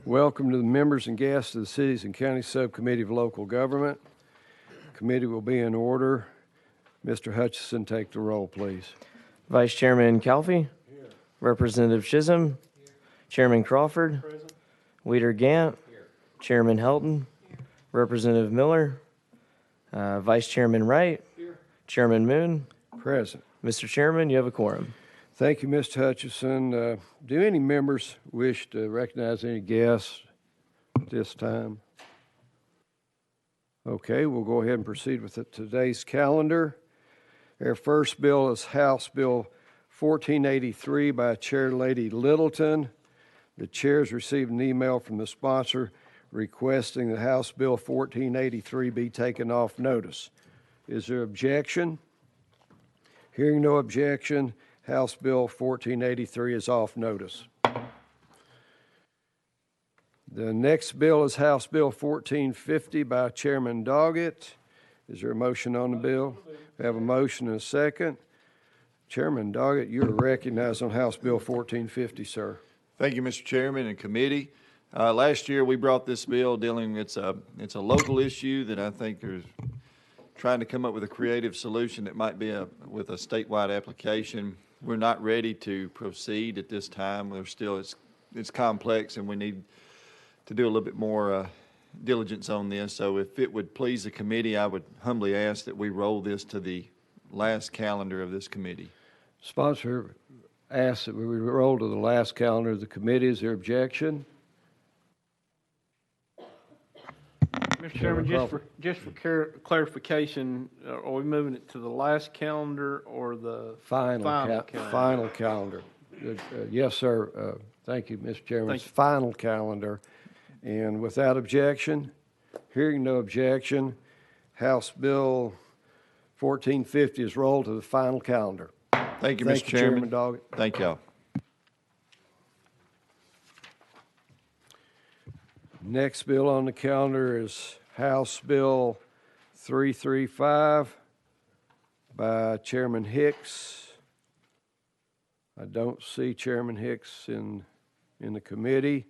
Welcome to the members and guests of the Cities and County Subcommittee of Local Government. The committee will be in order. Mr. Hutchison, take the roll, please. Vice Chairman Calfee. Here. Representative Chisholm. Here. Chairman Crawford. Present. Leader Gant. Here. Chairman Helton. Here. Representative Miller. Vice Chairman Wright. Here. Chairman Moon. Present. Mr. Chairman, you have a quorum. Thank you, Mr. Hutchison. Do any members wish to recognize any guests at this time? Okay, we'll go ahead and proceed with today's calendar. Our first bill is House Bill 1483 by Chair Lady Littleton. The chair has received an email from the sponsor requesting that House Bill 1483 be taken off notice. Is there objection? Hearing no objection, House Bill 1483 is off notice. The next bill is House Bill 1450 by Chairman Doggett. Is there a motion on the bill? We have a motion and a second. Chairman Doggett, you are recognized on House Bill 1450, sir. Thank you, Mr. Chairman and committee. Last year we brought this bill dealing, it's a local issue that I think is trying to come up with a creative solution that might be with a statewide application. We're not ready to proceed at this time. We're still, it's complex and we need to do a little bit more diligence on this. So if it would please the committee, I would humbly ask that we roll this to the last calendar of this committee. Sponsor asks that we roll to the last calendar of the committee. Is there objection? Mr. Chairman, just for clarification, are we moving it to the last calendar or the final calendar? Final calendar. Yes, sir. Thank you, Mr. Chairman. It's final calendar. And without objection, hearing no objection, House Bill 1450 is rolled to the final calendar. Thank you, Mr. Chairman. Doggett. Thank y'all. Next bill on the calendar is House Bill 335 by Chairman Hicks. I don't see Chairman Hicks in the committee.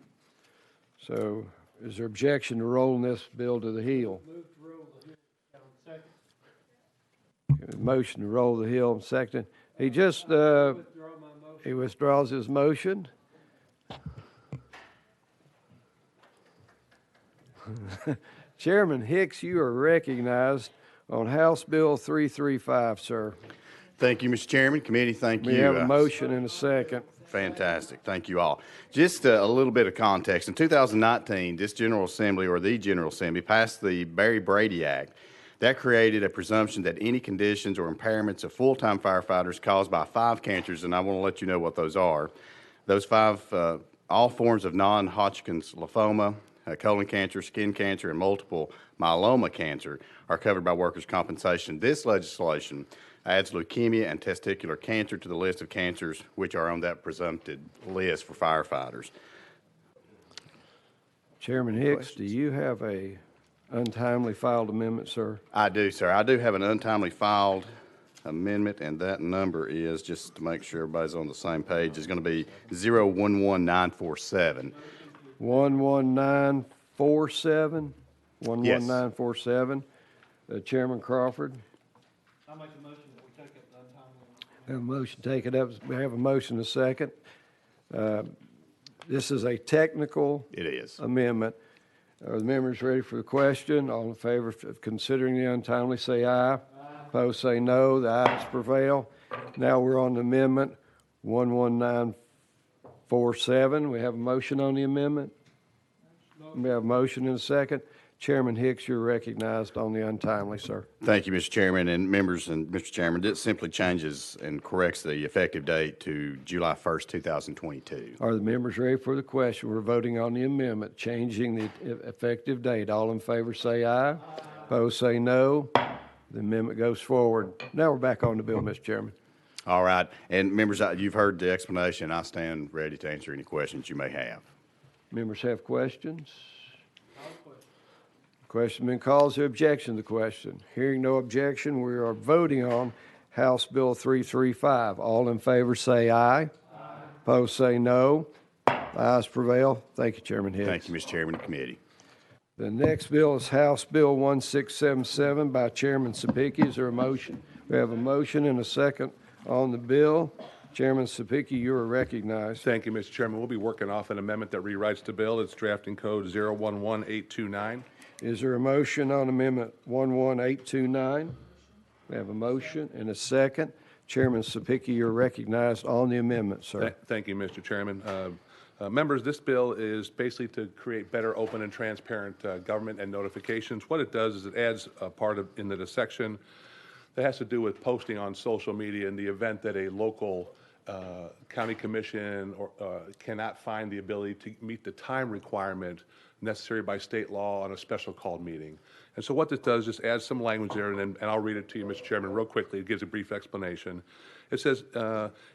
So is there objection to rolling this bill to the Hill? Move to roll the Hill. Second. Motion to roll the Hill, second. He just he withdraws his motion. Chairman Hicks, you are recognized on House Bill 335, sir. Thank you, Mr. Chairman. Committee, thank you. We have a motion and a second. Fantastic. Thank you all. Just a little bit of context. In 2019, this General Assembly, or the General Assembly, passed the Berry-Brady Act. That created a presumption that any conditions or impairments of full-time firefighters caused by 5 cancers, and I want to let you know what those are. Those 5, all forms of non-Hodgkin's lymphoma, colon cancer, skin cancer, and multiple myeloma cancer are covered by workers' compensation. This legislation adds leukemia and testicular cancer to the list of cancers which are on that presumptive list for firefighters. Chairman Hicks, do you have a untimely filed amendment, sir? I do, sir. I do have an untimely filed amendment, and that number is, just to make sure everybody's on the same page, is going to be 011947. 11947? Yes. 11947. Chairman Crawford? I make a motion that we take up the untimely. Have a motion taken up. We have a motion and a second. This is a technical amendment. Are the members ready for the question? All in favor of considering the untimely, say aye. Aye. Opposed, say no. The ayes prevail. Now we're on the amendment 11947. We have a motion on the amendment. We have a motion and a second. Chairman Hicks, you're recognized on the untimely, sir. Thank you, Mr. Chairman and members. And Mr. Chairman, this simply changes and corrects the effective date to July 1st, 2022. Are the members ready for the question? We're voting on the amendment, changing the effective date. All in favor say aye. Aye. Opposed say no. The amendment goes forward. Now we're back on the bill, Mr. Chairman. All right. And members, you've heard the explanation. I stand ready to answer any questions you may have. Members have questions? Question been called. Is there objection to the question? Hearing no objection, we are voting on House Bill 335. All in favor say aye. Aye. Opposed say no. Ayes prevail. Thank you, Chairman Hicks. Thank you, Mr. Chairman and committee. The next bill is House Bill 1677 by Chairman Sibicki. Is there a motion? We have a motion and a second on the bill. Chairman Sibicki, you are recognized. Thank you, Mr. Chairman. We'll be working off an amendment that rewrites the bill. It's drafting code 011829. Is there a motion on Amendment 11829? We have a motion and a second. Chairman Sibicki, you're recognized on the amendment, sir. Thank you, Mr. Chairman. Members, this bill is basically to create better, open, and transparent government and notifications. What it does is it adds a part into the section that has to do with posting on social media in the event that a local county commission cannot find the ability to meet the time requirement necessary by state law on a special called meeting. And so what this does is add some language there, and I'll read it to you, Mr. Chairman, real quickly. It gives a brief explanation. It says,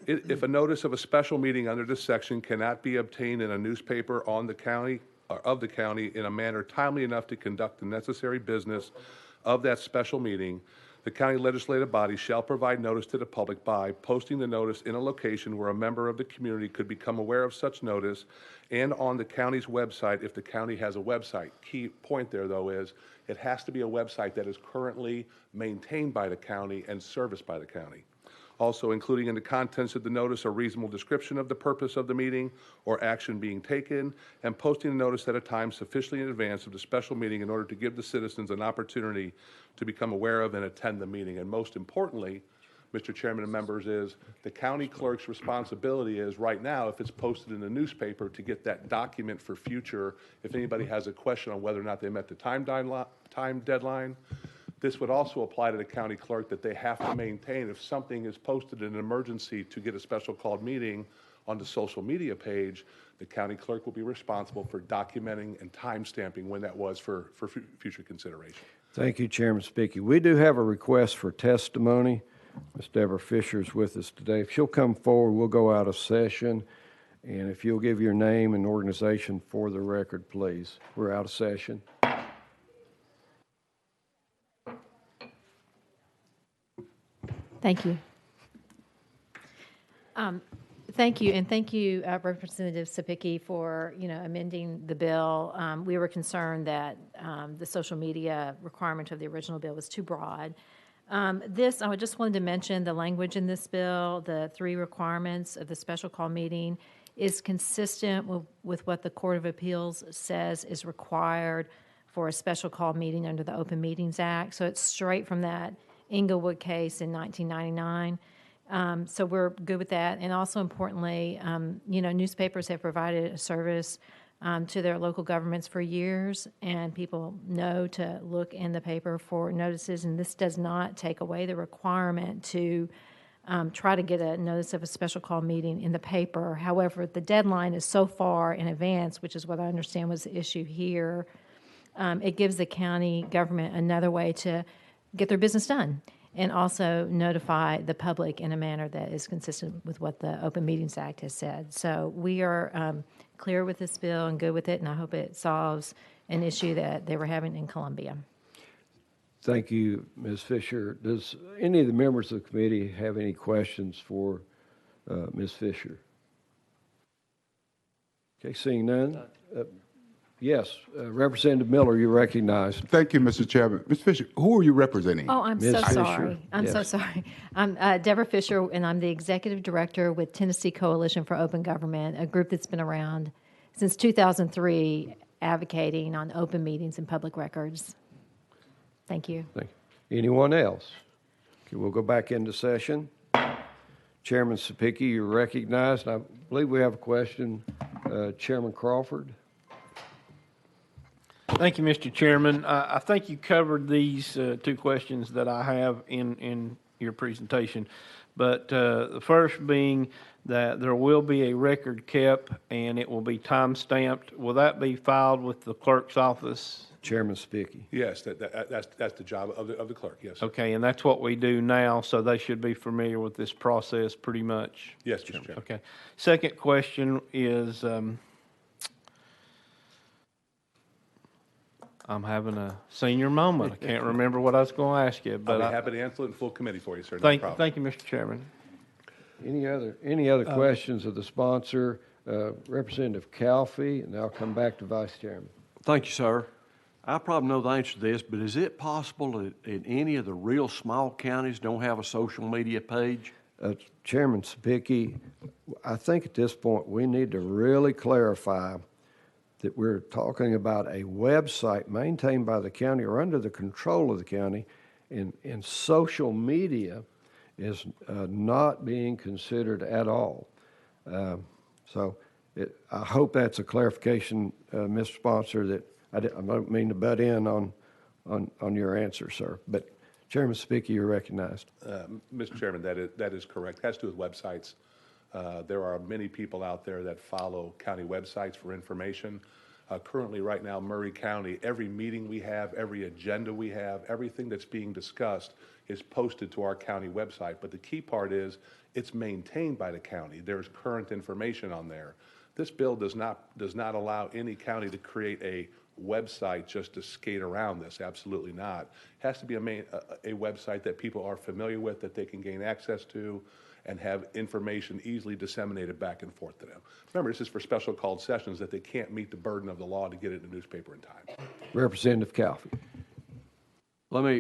if a notice of a special meeting under this section cannot be obtained in a newspaper on the county or of the county in a manner timely enough to conduct the necessary business of that special meeting, the county legislative body shall provide notice to the public by posting the notice in a location where a member of the community could become aware of such notice and on the county's website if the county has a website. Key point there, though, is it has to be a website that is currently maintained by the county and serviced by the county. Also, including in the contents of the notice a reasonable description of the purpose of the meeting or action being taken, and posting the notice at a time sufficiently in advance of the special meeting in order to give the citizens an opportunity to become aware of and attend the meeting. And most importantly, Mr. Chairman and members, is the county clerk's responsibility is right now, if it's posted in the newspaper, to get that document for future if anybody has a question on whether or not they met the time deadline. This would also apply to the county clerk, that they have to maintain, if something is posted in an emergency to get a special called meeting on the social media page, the county clerk will be responsible for documenting and time stamping when that was for future consideration. Thank you, Chairman Sibicki. We do have a request for testimony. Ms. Deborah Fisher is with us today. If she'll come forward, we'll go out of session. And if you'll give your name and organization for the record, please. We're out of session. Thank you. Thank you, and thank you, Representative Sibicki, for amending the bill. We were concerned that the social media requirement of the original bill was too broad. I just wanted to mention the language in this bill, the 3 requirements of the special call meeting, is consistent with what the Court of Appeals says is required for a special call meeting under the Open Meetings Act. So it's straight from that Englewood case in 1999. So we're good with that. And also importantly, newspapers have provided a service to their local governments for years, and people know to look in the paper for notices, and this does not take away the requirement to try to get a notice of a special call meeting in the paper. However, the deadline is so far in advance, which is what I understand was the issue here. It gives the county government another way to get their business done and also notify the public in a manner that is consistent with what the Open Meetings Act has said. So we are clear with this bill and good with it, and I hope it solves an issue that they were having in Columbia. Thank you, Ms. Fisher. Does any of the members of the committee have any questions for Ms. Fisher? Okay, seeing none. Yes, Representative Miller, you're recognized. Thank you, Mr. Chairman. Ms. Fisher, who are you representing? Oh, I'm Ms. so Fisher, sorry. I'm so yes. sorry. I'm Deborah Fisher, and I'm the executive director with Tennessee Coalition for Open Government, a group that's been around since 2003 advocating on open meetings and public records. Thank you. Thank you. Anyone else? Okay, we'll go back into session. Chairman Sibicki, you're recognized. I believe we have a question. Chairman Crawford. Thank you, Mr. Chairman. I think you covered these 2 questions that I have in your presentation. But the first being that there will be a record kept and it will be time stamped. Will that be filed with the clerk's office? Chairman Sibicki. Yes, that's the job of the clerk, yes. Okay, and that's what we do now, so they should be familiar with this process pretty much. Yes, Mr. Chairman. Okay. Second question is, I'm having a senior moment. I can't remember what I was going to ask you, but I'll be happy to answer it in full committee for you, sir. No thank problem. you, Mr. Chairman. Any other questions of the sponsor? Representative Calfee, and I'll come back to Vice Chairman. Thank you, sir. I probably know the answer to this, but is it possible that in any of the real small counties don't have a social media page? Chairman Sibicki, I think at this point we need to really clarify that we're talking about a website maintained by the county or under the control of the county, and social media is not being considered at all. I hope that's a clarification, Mr. Sponsor, that I don't mean to butt in on your answer, sir. But Chairman Sibicki, you're recognized. Mr. Chairman, that is correct. It has to do with websites. There are many people out there that follow county websites for information. Currently, right now, Murray County, every meeting we have, every agenda we have, everything that's being discussed is posted to our county website. But the key part is it's maintained by the county. There's current information on there. This bill does not allow any county to create a website just to skate around this. Absolutely not. It has to be a website that people are familiar with, that they can gain access to, and have information easily disseminated back and forth to them. Remember, this is for special called sessions that they can't meet the burden of the law to get it in the newspaper in time. Representative Calfee.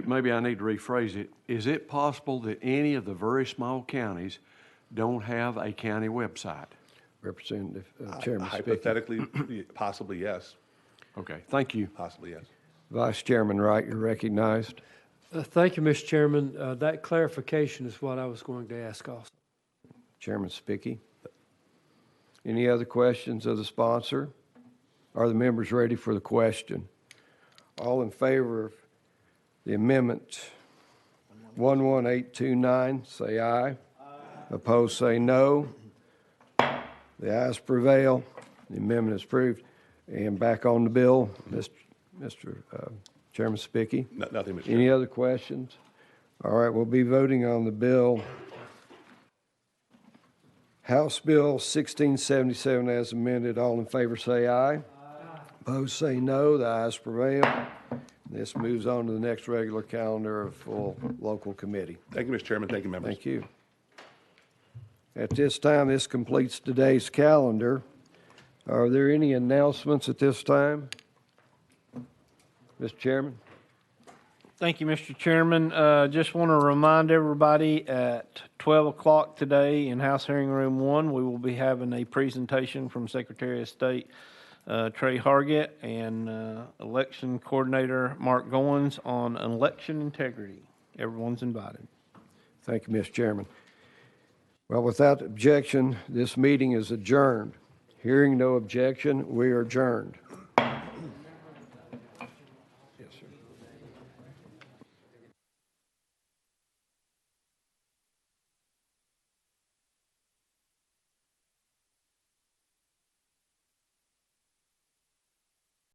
Maybe I need to rephrase it. Is it possible that any of the very small counties don't have a county website? Representative Chairman Sibicki. Hypothetically, possibly yes. Okay, thank you. Possibly yes. Vice Chairman Wright, you're recognized. Thank you, Mr. Chairman. That clarification is what I was going to ask also. Chairman Sibicki. Any other questions of the sponsor? Are the members ready for the question? All in favor of the amendment 11829, say aye. Aye. Opposed, say no. The ayes prevail. The amendment is approved. And back on the bill, Mr. Chairman Sibicki. Nothing, Mr. Any Chairman. other questions? All right, we'll be voting on the bill. House Bill 1677 as amended. All in favor say aye. Aye. Opposed say no. The ayes prevail. This moves on to the next regular calendar of full local committee. Thank you, Mr. Chairman. Thank you, members. Thank you. At this time, this completes today's calendar. Are there any announcements at this time? Mr. Chairman? Thank you, Mr. Chairman. Just want to remind everybody at 12 o'clock today in House Hearing Room 1, we will be having a presentation from Secretary of State Trey Hargett and Election Coordinator Mark Goins on election integrity. Everyone's invited. Thank you, Mr. Chairman. Well, without objection, this meeting is adjourned. Hearing no objection, we are adjourned.